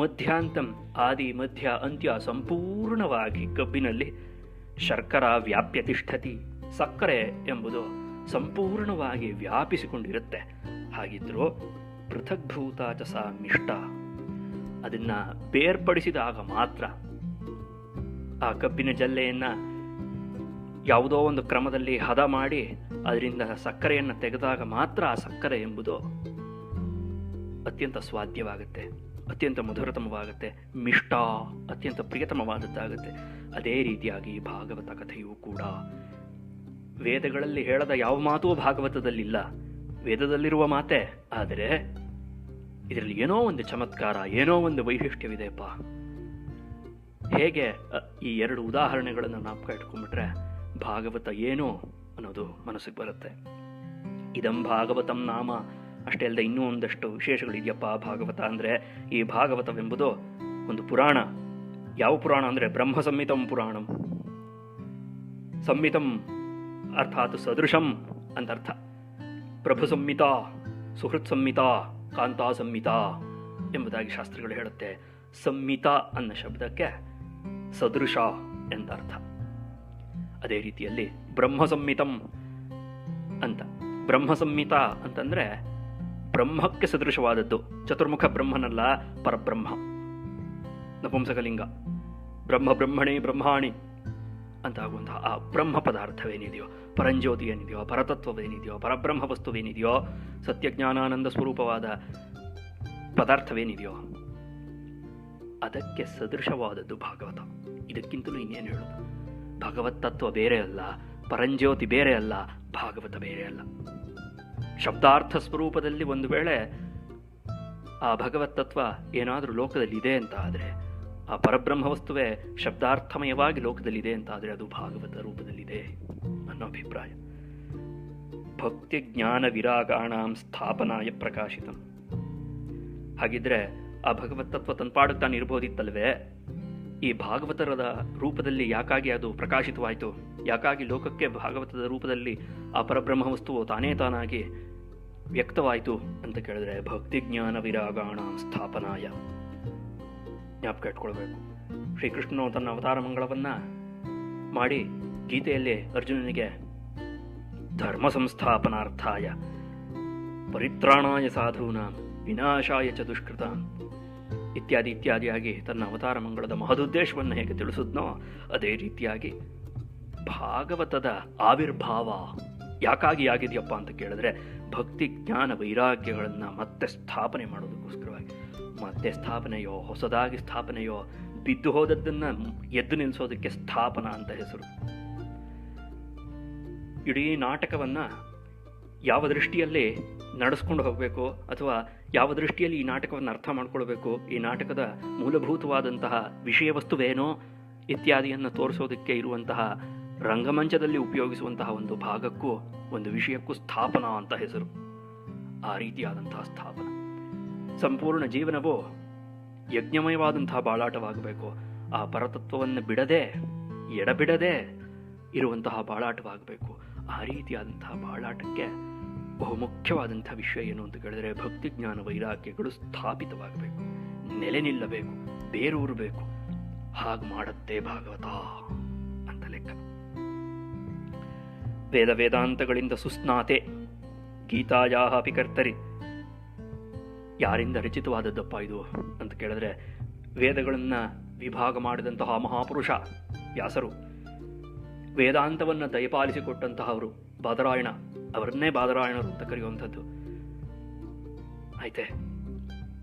ಮಧ್ಯಾಂತಂ, ಆದಿ ಮಧ್ಯ ಅಂತ್ಯ ಸಂಪೂರ್ಣವಾಗಿ ಕಬ್ಬಿನಲ್ಲಿ ಶರ್ಕರ ವ್ಯಾಪ್ಯ ತಿಷ್ಠತಿ, ಸಕ್ಕರೆ ಎಂಬುದು ಸಂಪೂರ್ಣವಾಗಿ ವ್ಯಾಪಿಸಿಕೊಂಡಿರುತ್ತೆ. ಹಾಗಿದ್ರೂ ಪೃಥಗ್ಭೂತ ಚ ಸಾ ಮಿಷ್ಟ, ಅದನ್ನು ಬೇರ್ಪಡಿಸಿದಾಗ ಮಾತ್ರ, ಆ ಕಬ್ಬಿನ ಜಲ್ಲೆಯನ್ನು ಯಾವುದೋ ಒಂದು ಕ್ರಮದಲ್ಲಿ ಹದ ಮಾಡಿ ಅದರಿಂದ ಸಕ್ಕರೆಯನ್ನು ತೆಗೆದಾಗ ಮಾತ್ರ ಆ ಸಕ್ಕರೆ ಎಂಬುದು ಅತ್ಯಂತ ಸ್ವಾದ್ಯವಾಗುತ್ತೆ, ಅತ್ಯಂತ ಮಧುರತಮವಾಗುತ್ತೆ, ಮಿಷ್ಟ ಅತ್ಯಂತ ಪ್ರಿಯತಮವಾದದ್ದಾಗುತ್ತೆ. ಅದೇ ರೀತಿಯಾಗಿ ಭಾಗವತ ಕಥೆಯೂ ಕೂಡ ವೇದಗಳಲ್ಲಿ ಹೇಳದ ಯಾವ ಮಾತೂ ಭಾಗವತದಲ್ಲಿಲ್ಲ, ವೇದದಲ್ಲಿರುವ ಮಾತೆ. ಆದರೆ ಇದರಲ್ಲಿ ಏನೋ ಒಂದು ಚಮತ್ಕಾರ, ಏನೋ ಒಂದು ವೈಶಿಷ್ಟ್ಯವಿದೆಯಪ್ಪ. ಹೇಗೆ ಈ ಎರಡು ಉದಾಹರಣೆಗಳನ್ನು ಜ್ಞಾಪಕ ಇಟ್ಕೊಂಡ್ಬಿಟ್ರೆ ಭಾಗವತ ಏನು ಅನ್ನೋದು ಮನಸ್ಸಿಗೆ ಬರುತ್ತೆ. ಇದಂ ಭಾಗವತಂ ನಾಮ, ಅಷ್ಟೇ ಅಲ್ಲದೆ ಇನ್ನೂ ಒಂದಷ್ಟು ವಿಶೇಷಗಳಿದೆಯಪ್ಪ ಭಾಗವತ ಅಂದರೆ. ಈ ಭಾಗವತವೆಂಬುದು ಒಂದು ಪುರಾಣ. ಯಾವ ಪುರಾಣ ಅಂದರೆ ಬ್ರಹ್ಮ ಸಂಹಿತಂ ಪುರಾಣಂ. ಸಂಹಿತಂ ಅರ್ಥಾತ್ ಸದೃಶಂ ಅಂತರ್ಥ. ಪ್ರಭು ಸಂಹಿತ, ಸುಹೃತ್ ಸಂಹಿತ, ಕಾಂತಾ ಸಂಹಿತ ಎಂಬುದಾಗಿ ಶಾಸ್ತ್ರಗಳು ಹೇಳುತ್ತೆ. ಸಂಹಿತ ಅನ್ನೋ ಶಬ್ದಕ್ಕೆ ಸದೃಶ ಎಂತ ಅರ್ಥ. ಅದೇ ರೀತಿಯಲ್ಲಿ ಬ್ರಹ್ಮ ಸಂಹಿತಂ ಅಂತ, ಬ್ರಹ್ಮ ಸಂಹಿತ ಅಂತಂದರೆ ಬ್ರಹ್ಮಕ್ಕೆ ಸದೃಶವಾದದ್ದು. ಚತುರ್ಮುಖ ಬ್ರಹ್ಮನಲ್ಲ, ಪರಬ್ರಹ್ಮ, ನಪುಂಸಕಲಿಂಗ. ಬ್ರಹ್ಮ ಬ್ರಹ್ಮಣಿ ಬ್ರಹ್ಮಾಣಿ ಅಂತ ಆಗುವಂತಹ ಆ ಬ್ರಹ್ಮ ಪದಾರ್ಥವೇನಿದೆಯೋ, ಪರಂಜ್ಯೋತಿ ಏನಿದೆಯೋ, ಪರತತ್ವವೇನಿದೆಯೋ, ಪರಬ್ರಹ್ಮ ವಸ್ತುವೇನಿದೆಯೋ, ಸತ್ಯಜ್ಞಾನಾನಂದ ಸ್ವರೂಪವಾದ ಪದಾರ್ಥವೇನಿದೆಯೋ, ಅದಕ್ಕೆ ಸದೃಶವಾದದ್ದು ಭಾಗವತ. ಇದಕ್ಕಿಂತಲೂ ಇನ್ನೇನು ಹೇಳೋದು? ಭಗವತ್ ತತ್ವ ಬೇರೆ ಅಲ್ಲ, ಪರಂಜ್ಯೋತಿ ಬೇರೆ ಅಲ್ಲ, ಭಾಗವತ ಬೇರೆ ಅಲ್ಲ. ಶಬ್ದಾರ್ಥ ಸ್ವರೂಪದಲ್ಲಿ ಒಂದು ವೇಳೆ ಆ ಭಗವತ್ ತತ್ವ ಏನಾದರೂ ಲೋಕದಲ್ಲಿ ಇದೆ ಅಂತ ಆದರೆ, ಆ ಪರಬ್ರಹ್ಮ ವಸ್ತುವೇ ಶಬ್ದಾರ್ಥಮಯವಾಗಿ ಲೋಕದಲ್ಲಿದೆ ಅಂತ ಆದರೆ ಅದು ಭಾಗವತ ರೂಪದಲ್ಲಿದೆ ಅನ್ನೋ ಅಭಿಪ್ರಾಯ. ಭಕ್ತಿ ಜ್ಞಾನ ವಿರಾಗಾಣಾಂ ಸ್ಥಾಪನಾಯ ಪ್ರಕಾಶಿತಂ. ಹಾಗಿದ್ರೆ ಆ ಭಗವತ್ ತತ್ವ ತನ್ಪಾಡುತ್ತಾನೆ ತಾನು ಇರ್ಬೋದಿತ್ತಲ್ವೇ? ಈ ಭಾಗವತರದ ರೂಪದಲ್ಲಿ ಯಾಕಾಗಿ ಅದು ಪ್ರಕಾಶಿತವಾಯಿತು? ಯಾಕಾಗಿ ಲೋಕಕ್ಕೆ ಭಾಗವತದ ರೂಪದಲ್ಲಿ ಆ ಪರಬ್ರಹ್ಮ ವಸ್ತುವು ತಾನೇ ತಾನಾಗಿ ವ್ಯಕ್ತವಾಯಿತು ಅಂತ ಕೇಳಿದ್ರೆ, ಭಕ್ತಿ ಜ್ಞಾನ ವಿರಾಗಾಣಾಂ ಸ್ಥಾಪನಾಯ. ಜ್ಞಾಪಕ ಇಟ್ಕೊಳ್ಬೇಕು, ಶ್ರೀಕೃಷ್ಣನು ತನ್ನ ಅವತಾರ ಮಂಗಳವನ್ನ ಮಾಡಿ ಗೀತೆಯಲ್ಲಿ ಅರ್ಜುನನಿಗೆ ಧರ್ಮ ಸಂಸ್ಥಾಪನಾರ್ಥಾಯ ಪರಿತ್ರಾಣಾಯ ಸಾಧೂನಾಂ ವಿನಾಶಾಯ ಚ ದುಷ್ಕೃತಾಂ ಇತ್ಯಾದಿ ಇತ್ಯಾದಿಯಾಗಿ ತನ್ನ ಅವತಾರ ಮಂಗಳದ ಮಹದುದ್ದೇಶವನ್ನು ಹೇಗೆ ತಿಳಿಸಿದ್ನೋ ಅದೇ ರೀತಿಯಾಗಿ ಭಾಗವತದ ಆವಿರ್ಭಾವ ಯಾಕಾಗಿ ಆಗಿದೆಯಪ್ಪ ಅಂತ ಕೇಳಿದ್ರೆ, ಭಕ್ತಿ ಜ್ಞಾನ ವೈರಾಗ್ಯಗಳನ್ನು ಮತ್ತೆ ಸ್ಥಾಪನೆ ಮಾಡೋದಕ್ಕೋಸ್ಕರವಾಗಿ. ಮತ್ತೆ ಸ್ಥಾಪನೆಯೋ ಹೊಸದಾಗಿ ಸ್ಥಾಪನೆಯೋ, ಬಿದ್ದು ಹೋದದ್ದನ್ನು ಎದ್ದು ನಿಲ್ಲಿಸೋದಕ್ಕೆ ಸ್ಥಾಪನ ಅಂತ ಹೆಸರು. ಇಡೀ ನಾಟಕವನ್ನು ಯಾವ ದೃಷ್ಟಿಯಲ್ಲಿ ನಡೆಸ್ಕೊಂಡು ಹೋಗಬೇಕು ಅಥವಾ ಯಾವ ದೃಷ್ಟಿಯಲ್ಲಿ ಈ ನಾಟಕವನ್ನು ಅರ್ಥ ಮಾಡ್ಕೊಳ್ಬೇಕು, ಈ ನಾಟಕದ ಮೂಲಭೂತವಾದಂತಹ ವಿಷಯ ವಸ್ತುವೇನೋ ಇತ್ಯಾದಿಯನ್ನು ತೋರಿಸೋದಕ್ಕೆ ಇರುವಂತಹ ರಂಗಮಂಚದಲ್ಲಿ ಉಪಯೋಗಿಸುವಂತಹ ಒಂದು ಭಾಗಕ್ಕೂ ಒಂದು ವಿಷಯಕ್ಕೂ ಸ್ಥಾಪನ ಅಂತ ಹೆಸರು. ಆ ರೀತಿಯಾದಂತಹ ಸ್ಥಾಪನ. ಸಂಪೂರ್ಣ ಜೀವನವೂ ಯಜ್ಞಮಯವಾದಂತಹ ಬಾಳಾಟವಾಗಬೇಕು. ಆ ಪರತತ್ವವನ್ನು ಬಿಡದೆ ಎಡಬಿಡದೆ ಇರುವಂತಹ ಬಾಳಾಟವಾಗಬೇಕು. ಆ ರೀತಿಯಾದಂತಹ ಬಾಳಾಟಕ್ಕೆ ಬಹುಮುಖ್ಯವಾದಂಥ ವಿಷಯ ಏನು ಅಂತ ಕೇಳಿದ್ರೆ, ಭಕ್ತಿ ಜ್ಞಾನ ವೈರಾಗ್ಯಗಳು ಸ್ಥಾಪಿತವಾಗಬೇಕು, ನೆಲೆ ನಿಲ್ಲಬೇಕು, ಬೇರೂರಬೇಕು. ಹಾಗೆ ಮಾಡುತ್ತೆ ಭಾಗವತ ಅಂತ ಲೆಕ್ಕ. ವೇದ ವೇದಾಂತಗಳಿಂದ ಸುಸ್ನಾತೆ ಗೀತಾಯಾ ಅಪಿ ಕರ್ತರಿ. ಯಾರಿಂದ ರಚಿತವಾದದ್ದಪ್ಪ ಇದು ಅಂತ ಕೇಳಿದ್ರೆ, ವೇದಗಳನ್ನು ವಿಭಾಗ ಮಾಡಿದಂತಹ ಮಹಾಪುರುಷ ವ್ಯಾಸರು, ವೇದಾಂತವನ್ನು ದಯಪಾಲಿಸಿಕೊಟ್ಟಂತಹವರು ಬಾದರಾಯಣ, ಅವರನ್ನೇ ಬಾದರಾಯಣರು ಅಂತ ಕರೆಯುವಂಥದ್ದು. ಆಯ್ತೆ,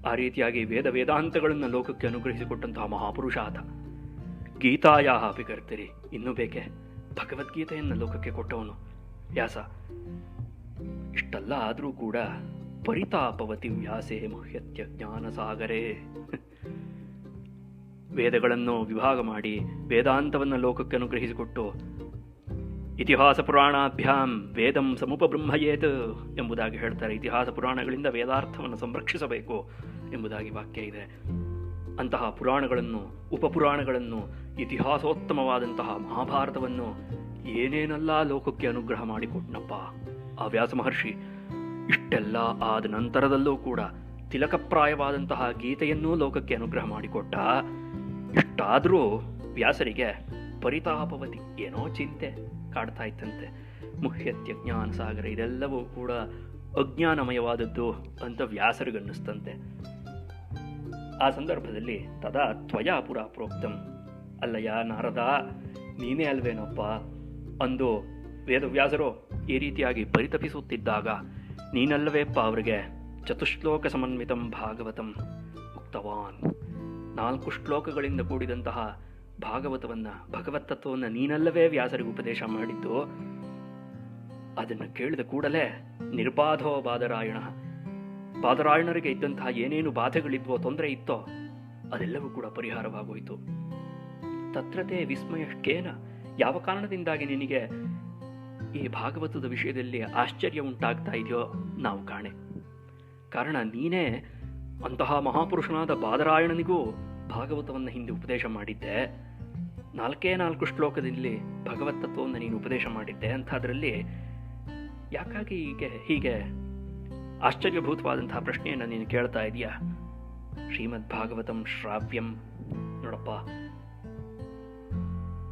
ಆ ರೀತಿಯಾಗಿ ವೇದ ವೇದಾಂತಗಳನ್ನು ಲೋಕಕ್ಕೆ ಅನುಗ್ರಹಿಸಿಕೊಟ್ಟಂತಹ ಮಹಾಪುರುಷ ಆತ. ಗೀತಾಯಾ ಅಪಿ ಕರ್ತರಿ. ಇನ್ನೂ ಬೇಕೆ, ಭಗವದ್ಗೀತೆಯನ್ನು ಲೋಕಕ್ಕೆ ಕೊಟ್ಟವನು ವ್ಯಾಸ. ಇಷ್ಟೆಲ್ಲ ಆದರೂ ಕೂಡ ಪರಿತಾಪವತಿ ವ್ಯಾಸೇ ಮುಹ್ಯತ್ಯ ಜ್ಞಾನಸಾಗರೇ. ವೇದಗಳನ್ನು ವಿಭಾಗ ಮಾಡಿ ವೇದಾಂತವನ್ನು ಲೋಕಕ್ಕೆ ಅನುಗ್ರಹಿಸಿಕೊಟ್ಟು ಇತಿಹಾಸ ಪುರಾಣಾಭ್ಯಾಂ ವೇದಂ ಸಮುಪಬ್ರಹ್ಮಯೇತ್ ಎಂಬುದಾಗಿ ಹೇಳ್ತಾರೆ. ಇತಿಹಾಸ ಪುರಾಣಗಳಿಂದ ವೇದಾರ್ಥವನ್ನು ಸಂರಕ್ಷಿಸಬೇಕು ಎಂಬುದಾಗಿ ವಾಕ್ಯ ಇದೆ. ಅಂತಹ ಪುರಾಣಗಳನ್ನು, ಉಪಪುರಾಣಗಳನ್ನು, ಇತಿಹಾಸೋತ್ತಮವಾದಂತಹ ಮಹಾಭಾರತವನ್ನು ಏನೇನೆಲ್ಲ ಲೋಕಕ್ಕೆ ಅನುಗ್ರಹ ಮಾಡಿಕೊಟ್ನಪ್ಪ ಆ ವ್ಯಾಸ ಮಹರ್ಷಿ. ಇಷ್ಟೆಲ್ಲ ಆದ ನಂತರದಲ್ಲೂ ಕೂಡ ತಿಲಕಪ್ರಾಯವಾದಂತಹ ಗೀತೆಯನ್ನೂ ಲೋಕಕ್ಕೆ ಅನುಗ್ರಹ ಮಾಡಿಕೊಟ್ಟ. ಇಷ್ಟಾದರೂ ವ್ಯಾಸರಿಗೆ ಪರಿತಾಪವತಿ, ಏನೋ ಚಿಂತೆ ಕಾಡ್ತಾ ಇತ್ತಂತೆ. ಮುಹ್ಯತ್ಯ ಜ್ಞಾನ ಸಾಗರ, ಇದೆಲ್ಲವೂ ಕೂಡ ಅಜ್ಞಾನಮಯವಾದದ್ದು ಅಂತ ವ್ಯಾಸರಿಗನ್ನಿಸ್ತಂತೆ. ಆ ಸಂದರ್ಭದಲ್ಲಿ ತದಾ ತ್ವಯಾ ಪುರಾ ಪ್ರೋಕ್ತಂ, ಅಲ್ಲಯ್ಯ ನಾರದ, ನೀನೇ ಅಲ್ವೇನಪ್ಪ ಅಂದು ವೇದವ್ಯಾಸರು ಈ ರೀತಿಯಾಗಿ ಪರಿತಪಿಸುತ್ತಿದ್ದಾಗ ನೀನಲ್ಲವೇಪ್ಪ ಅವರಿಗೆ ಚತುಶ್ಲೋಕ ಸಮನ್ವಿತಂ ಭಾಗವತಂ ಉಕ್ತವಾನ್. 4 ಶ್ಲೋಕಗಳಿಂದ ಕೂಡಿದಂತಹ ಭಾಗವತವನ್ನು, ಭಗವತ್ತತ್ವವನ್ನು ನೀನಲ್ಲವೇ ವ್ಯಾಸರಿಗೆ ಉಪದೇಶ ಮಾಡಿದ್ದು. ಅದನ್ನು ಕೇಳಿದ ಕೂಡಲೇ ನಿರ್ಬಾಧೋ ಬಾದರಾಯಣ, ಬಾದರಾಯಣರಿಗೆ ಇದ್ದಂತಹ ಏನೇನು ಬಾಧೆಗಳಿದ್ವೋ, ತೊಂದರೆ ಇತ್ತೋ ಅದೆಲ್ಲವೂ ಕೂಡ ಪರಿಹಾರವಾಗೋಯಿತು. ತತ್ರತೆ ವಿಸ್ಮಯಷ್ಟೇನ, ಯಾವ ಕಾರಣದಿಂದಾಗಿ ನಿನಗೆ ಈ ಭಾಗವತದ ವಿಷಯದಲ್ಲಿ ಆಶ್ಚರ್ಯ ಉಂಟಾಗ್ತಾ ಇದೆಯೋ ನಾವು ಕಾಣೆ. ಕಾರಣ ನೀನೇ ಅಂತಹ ಮಹಾಪುರುಷನಾದ ಬಾದರಾಯಣನಿಗೂ ಭಾಗವತವನ್ನು ಹಿಂದೆ ಉಪದೇಶ ಮಾಡಿದ್ದೆ. 4 ಶ್ಲೋಕದಲ್ಲಿ ಭಗವತ್ತತ್ವವನ್ನು ನೀನು ಉಪದೇಶ ಮಾಡಿದ್ದೆ. ಅಂಥದ್ರಲ್ಲಿ ಯಾಕಾಗಿ ಹೀಗೆ ಆಶ್ಚರ್ಯಭೂತವಾದಂತಹ ಪ್ರಶ್ನೆಯನ್ನು ನೀನು ಕೇಳ್ತಾ ಇದೀಯಾ? ಶ್ರೀಮದ್ ಭಾಗವತಂ ಶ್ರಾವ್ಯಂ. ನೋಡಪ್ಪ,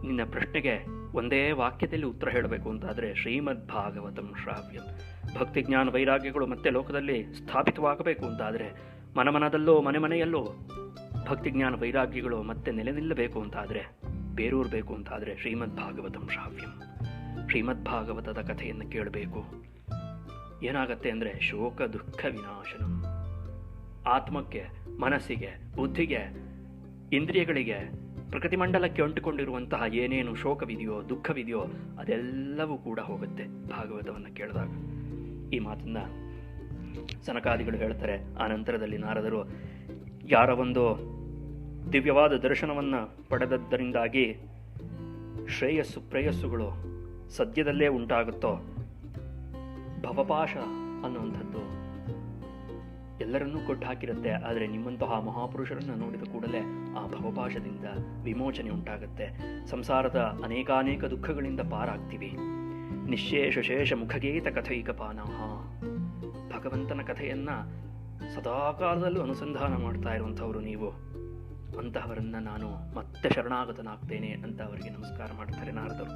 ನಿನ್ನ ಪ್ರಶ್ನೆಗೆ ಒಂದೇ ವಾಕ್ಯದಲ್ಲಿ ಉತ್ತರ ಹೇಳಬೇಕು ಅಂತಾದರೆ ಶ್ರೀಮದ್ ಭಾಗವತಂ ಶ್ರಾವ್ಯಂ. ಭಕ್ತಿ ಜ್ಞಾನ ವೈರಾಗ್ಯಗಳು ಮತ್ತೆ ಲೋಕದಲ್ಲಿ ಸ್ಥಾಪಿತವಾಗಬೇಕು ಅಂತಾದರೆ, ಮನಮನದಲ್ಲೋ ಮನೆ ಮನೆಯಲ್ಲೋ ಭಕ್ತಿ ಜ್ಞಾನ ವೈರಾಗ್ಯಗಳು ಮತ್ತೆ ನೆಲೆ ನಿಲ್ಲಬೇಕು ಅಂತಾದರೆ, ಬೇರೂರಬೇಕು ಅಂತಾದರೆ ಶ್ರೀಮದ್ ಭಾಗವತಂ ಶ್ರಾವ್ಯಂ. ಶ್ರೀಮದ್ ಭಾಗವತದ ಕಥೆಯನ್ನು ಕೇಳಬೇಕು. ಏನಾಗತ್ತೆ ಅಂದರೆ ಶೋಕ ದುಃಖ ವಿನಾಶನಂ. ಆತ್ಮಕ್ಕೆ, ಮನಸ್ಸಿಗೆ, ಬುದ್ಧಿಗೆ, ಇಂದ್ರಿಯಗಳಿಗೆ, ಪ್ರಕೃತಿ ಮಂಡಲಕ್ಕೆ ಅಂಟುಕೊಂಡಿರುವಂತಹ ಏನೇನು ಶೋಕವಿದೆಯೋ, ದುಃಖವಿದೆಯೋ ಅದೆಲ್ಲವೂ ಕೂಡ ಹೋಗುತ್ತೆ ಭಾಗವತವನ್ನು ಕೇಳಿದಾಗ. ಈ ಮಾತನ್ನು ಸನಕಾದಿಗಳು ಹೇಳ್ತಾರೆ. ಆ ನಂತರದಲ್ಲಿ ನಾರದರು ಯಾರ ಒಂದು ದಿವ್ಯವಾದ ದರ್ಶನವನ್ನು ಪಡೆದದ್ದರಿಂದಾಗಿ ಶ್ರೇಯಸ್ಸು ಪ್ರೇಯಸ್ಸುಗಳು ಸದ್ಯದಲ್ಲೇ ಉಂಟಾಗುತ್ತೋ, ಭವಪಾಶ ಅನ್ನುವಂಥದ್ದು ಎಲ್ಲರನ್ನೂ ಕೊಟ್ಟು ಹಾಕಿರುತ್ತೆ. ಆದರೆ ನಿಮ್ಮಂತಹ ಮಹಾಪುರುಷರನ್ನು ನೋಡಿದ ಕೂಡಲೇ ಆ ಭವಪಾಶದಿಂದ ವಿಮೋಚನೆ ಉಂಟಾಗುತ್ತೆ. ಸಂಸಾರದ ಅನೇಕಾನೇಕ ದುಃಖಗಳಿಂದ ಪಾರಾಗ್ತೀವಿ. ನಿಶೇಷ ಶೇಷ ಮುಖಗೀತ ಕಥೈಕಪಾನಃ, ಭಗವಂತನ ಕಥೆಯನ್ನು ಸದಾಕಾಲದಲ್ಲೂ ಅನುಸಂಧಾನ ಮಾಡ್ತಾ ಇರುವಂಥವರು ನೀವು. ಅಂತಹವರನ್ನು ನಾನು ಮತ್ತೆ ಶರಣಾಗತನಾಗ್ತೇನೆ ಅಂತ ಅವರಿಗೆ ನಮಸ್ಕಾರ ಮಾಡ್ತಾರೆ ನಾರದರು.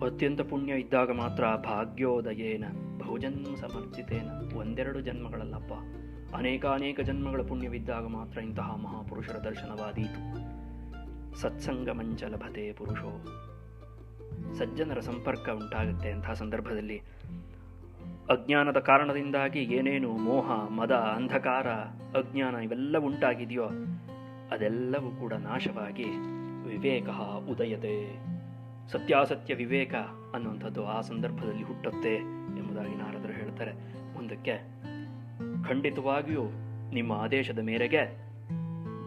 ಅತ್ಯಂತ ಪುಣ್ಯ ಇದ್ದಾಗ ಮಾತ್ರ ಭಾಗ್ಯೋದಯೇನ ಬಹುಜನ್ಮ ಸಮರ್ಜಿತೇನ, ಒಂದೆರಡು ಜನ್ಮಗಳಲ್ಲಪ್ಪ, ಅನೇಕಾನೇಕ ಜನ್ಮಗಳ ಪುಣ್ಯವಿದ್ದಾಗ ಮಾತ್ರ ಇಂತಹ ಮಹಾಪುರುಷರ ದರ್ಶನವಾದೀತು. ಸತ್ಸಂಗ ಮಂಚ ಲಭತೆ ಪುರುಷೋ, ಸಜ್ಜನರ ಸಂಪರ್ಕ ಉಂಟಾಗುತ್ತೆ. ಅಂತಹ ಸಂದರ್ಭದಲ್ಲಿ ಅಜ್ಞಾನದ ಕಾರಣದಿಂದಾಗಿ ಏನೇನು ಮೋಹ, ಮದ, ಅಂಧಕಾರ, ಅಜ್ಞಾನ ಇವೆಲ್ಲ ಉಂಟಾಗಿದೆಯೋ ಅದೆಲ್ಲವೂ ಕೂಡ ನಾಶವಾಗಿ ವಿವೇಕ ಉದಯತೆ, ಸತ್ಯಾಸತ್ಯ ವಿವೇಕ ಅನ್ನುವಂಥದ್ದು ಆ ಸಂದರ್ಭದಲ್ಲಿ ಹುಟ್ಟುತ್ತೆ ಎಂಬುದಾಗಿ ನಾರದರು ಹೇಳ್ತಾರೆ. ಮುಂದಕ್ಕೆ ಖಂಡಿತವಾಗಿಯೂ ನಿಮ್ಮ ಆದೇಶದ ಮೇರೆಗೆ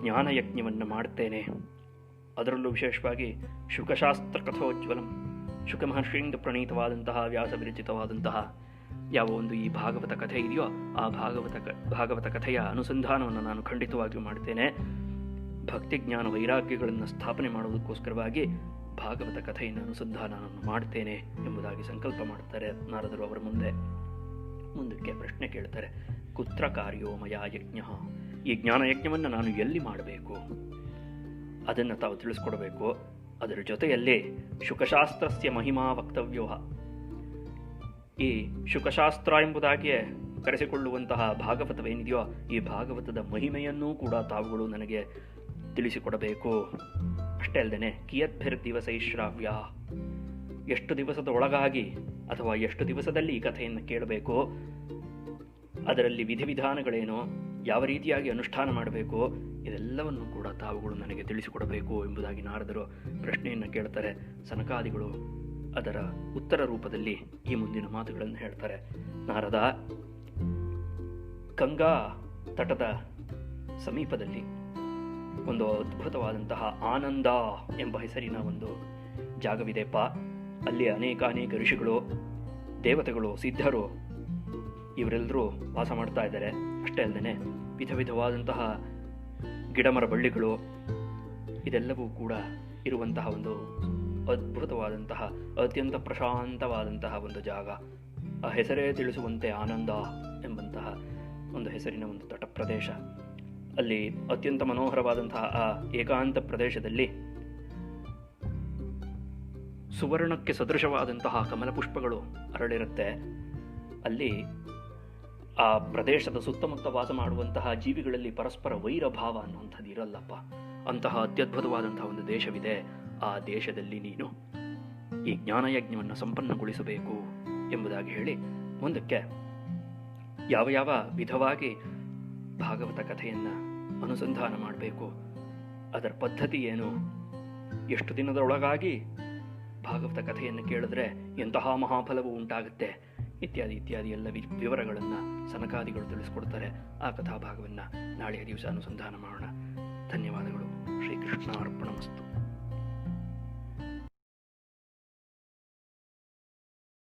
ಜ್ಞಾನಯಜ್ಞವನ್ನು ಮಾಡುತ್ತೇನೆ. ಅದರಲ್ಲೂ ವಿಶೇಷವಾಗಿ ಶುಕಶಾಸ್ತ್ರ ಕಥೋಜ್ವಲಂ, ಶುಕ ಮಹರ್ಷಿಯಿಂದ ಪ್ರಣೀತವಾದಂತಹ ವ್ಯಾಸ ವಿರಚಿತವಾದಂತಹ ಯಾವ ಒಂದು ಈ ಭಾಗವತ ಕಥೆ ಇದೆಯೋ ಆ ಭಾಗವತ ಕಥೆಯ ಅನುಸಂಧಾನವನ್ನು ನಾನು ಖಂಡಿತವಾಗಿಯೂ ಮಾಡ್ತೇನೆ. ಭಕ್ತಿ ಜ್ಞಾನ ವೈರಾಗ್ಯಗಳನ್ನು ಸ್ಥಾಪನೆ ಮಾಡುವುದಕ್ಕೋಸ್ಕರವಾಗಿ ಭಾಗವತ ಕಥೆಯನ್ನು ಅನುಸಂಧಾನವನ್ನು ಮಾಡ್ತೇನೆ ಎಂಬುದಾಗಿ ಸಂಕಲ್ಪ ಮಾಡುತ್ತಾರೆ ನಾರದರು ಅವರ ಮುಂದಕ್ಕೆ ಪ್ರಶ್ನೆ ಕೇಳ್ತಾರೆ. ಕುತ್ರ ಕಾರ್ಯೋ ಮಯಾ ಯಜ್ಞ, ಈ ಜ್ಞಾನಯಜ್ಞವನ್ನು ನಾನು ಎಲ್ಲಿ ಮಾಡಬೇಕು ಅದನ್ನು ತಾವು ತಿಳಿಸ್ಕೊಡಬೇಕು. ಅದರ ಜೊತೆಯಲ್ಲಿ ಶುಕಶಾಸ್ತ್ರಸ್ಯ ಮಹಿಮಾ ವಕ್ತವ್ಯೋ, ಈ ಶುಕಶಾಸ್ತ್ರ ಎಂಬುದಾಗಿಯೇ ಕರೆಸಿಕೊಳ್ಳುವಂತಹ ಭಾಗವತವೇನಿದೆಯೋ ಈ ಭಾಗವತದ ಮಹಿಮೆಯನ್ನೂ ಕೂಡ ತಾವುಗಳು ನನಗೆ ತಿಳಿಸಿಕೊಡಬೇಕು. ಅಷ್ಟೇ ಅಲ್ಲದೆ ಕಿಯದ್ಭಿರ್ ದಿವಸೈಶ್ರಾವ್ಯ, ಎಷ್ಟು ದಿವಸದ ಒಳಗಾಗಿ ಅಥವಾ ಎಷ್ಟು ದಿವಸದಲ್ಲಿ ಈ ಕಥೆಯನ್ನು ಕೇಳಬೇಕು, ಅದರಲ್ಲಿ ವಿಧಿವಿಧಾನಗಳೇನು, ಯಾವ ರೀತಿಯಾಗಿ ಅನುಷ್ಠಾನ ಮಾಡಬೇಕು, ಇದೆಲ್ಲವನ್ನು ಕೂಡ ತಾವುಗಳು ನನಗೆ ತಿಳಿಸಿಕೊಡಬೇಕು ಎಂಬುದಾಗಿ ನಾರದರು ಪ್ರಶ್ನೆಯನ್ನು ಕೇಳ್ತಾರೆ. ಸನಕಾದಿಗಳು ಅದರ ಉತ್ತರ ರೂಪದಲ್ಲಿ ಈ ಮುಂದಿನ ಮಾತುಗಳನ್ನು ಹೇಳ್ತಾರೆ. ನಾರದ, ಗಂಗಾ ತಟದ ಸಮೀಪದಲ್ಲಿ ಒಂದು ಅದ್ಭುತವಾದಂತಹ ಆನಂದ ಎಂಬ ಹೆಸರಿನ ಒಂದು ಜಾಗವಿದೆಪ್ಪ. ಅಲ್ಲಿ ಅನೇಕ ಋಷಿಗಳು, ದೇವತೆಗಳು, ಸಿದ್ಧರು ಇವರೆಲ್ಲರೂ ವಾಸ ಮಾಡ್ತಾ ಇದ್ದಾರೆ. ಅಷ್ಟೇ ಅಲ್ಲದೆ ವಿಧವಾದಂತಹ ಗಿಡಮರ ಬಳ್ಳಿಗಳು ಇದೆಲ್ಲವೂ ಕೂಡ ಇರುವಂತಹ ಒಂದು ಅದ್ಭುತವಾದಂತಹ ಅತ್ಯಂತ ಪ್ರಶಾಂತವಾದಂತಹ ಒಂದು ಜಾಗ. ಆ ಹೆಸರೇ ತಿಳಿಸುವಂತೆ ಆನಂದ ಎಂಬಂತಹ ಒಂದು ಹೆಸರಿನ ಒಂದು ತಟ ಪ್ರದೇಶ. ಅಲ್ಲಿ ಅತ್ಯಂತ ಮನೋಹರವಾದಂತಹ ಆ ಏಕಾಂತ ಪ್ರದೇಶದಲ್ಲಿ ಸುವರ್ಣಕ್ಕೆ ಸದೃಶವಾದಂತಹ ಕಮಲ ಪುಷ್ಪಗಳು ಅರಳಿರುತ್ತೆ. ಅಲ್ಲಿ ಆ ಪ್ರದೇಶದ ಸುತ್ತಮುತ್ತ ವಾಸ ಮಾಡುವಂತಹ ಜೀವಿಗಳಲ್ಲಿ ಪರಸ್ಪರ ವೈರಭಾವ ಅನ್ನುವಂಥದ್ದು ಇರಲ್ಲಪ್ಪ. ಅಂತಹ ಅತ್ಯದ್ಭುತವಾದಂತಹ ಒಂದು ದೇಶವಿದೆ. ಆ ದೇಶದಲ್ಲಿ ನೀನು ಈ ಜ್ಞಾನಯಜ್ಞವನ್ನು ಸಂಪನ್ನಗೊಳಿಸಬೇಕು ಎಂಬುದಾಗಿ ಹೇಳಿ ಮುಂದಕ್ಕೆ ಯಾವ ವಿಧವಾಗಿ ಭಾಗವತ ಕಥೆಯನ್ನು ಅನುಸಂಧಾನ ಮಾಡಬೇಕು, ಅದರ ಪದ್ಧತಿ ಏನು, ಎಷ್ಟು ದಿನದೊಳಗಾಗಿ ಭಾಗವತ ಕಥೆಯನ್ನು ಕೇಳಿದ್ರೆ ಎಂತಹ ಮಹಾಫಲವು ಉಂಟಾಗುತ್ತೆ ಇತ್ಯಾದಿ ಎಲ್ಲ ವಿವರಗಳನ್ನು ಸನಕಾದಿಗಳು ತಿಳಿಸ್ಕೊಡ್ತಾರೆ. ಆ ಕಥಾಭಾಗವನ್ನು ನಾಳೆಯ ದಿವಸ ಅನುಸಂಧಾನ ಮಾಡೋಣ. ಧನ್ಯವಾದಗಳು. ಶ್ರೀಕೃಷ್ಣ ಅರ್ಪಣಮಸ್ತು.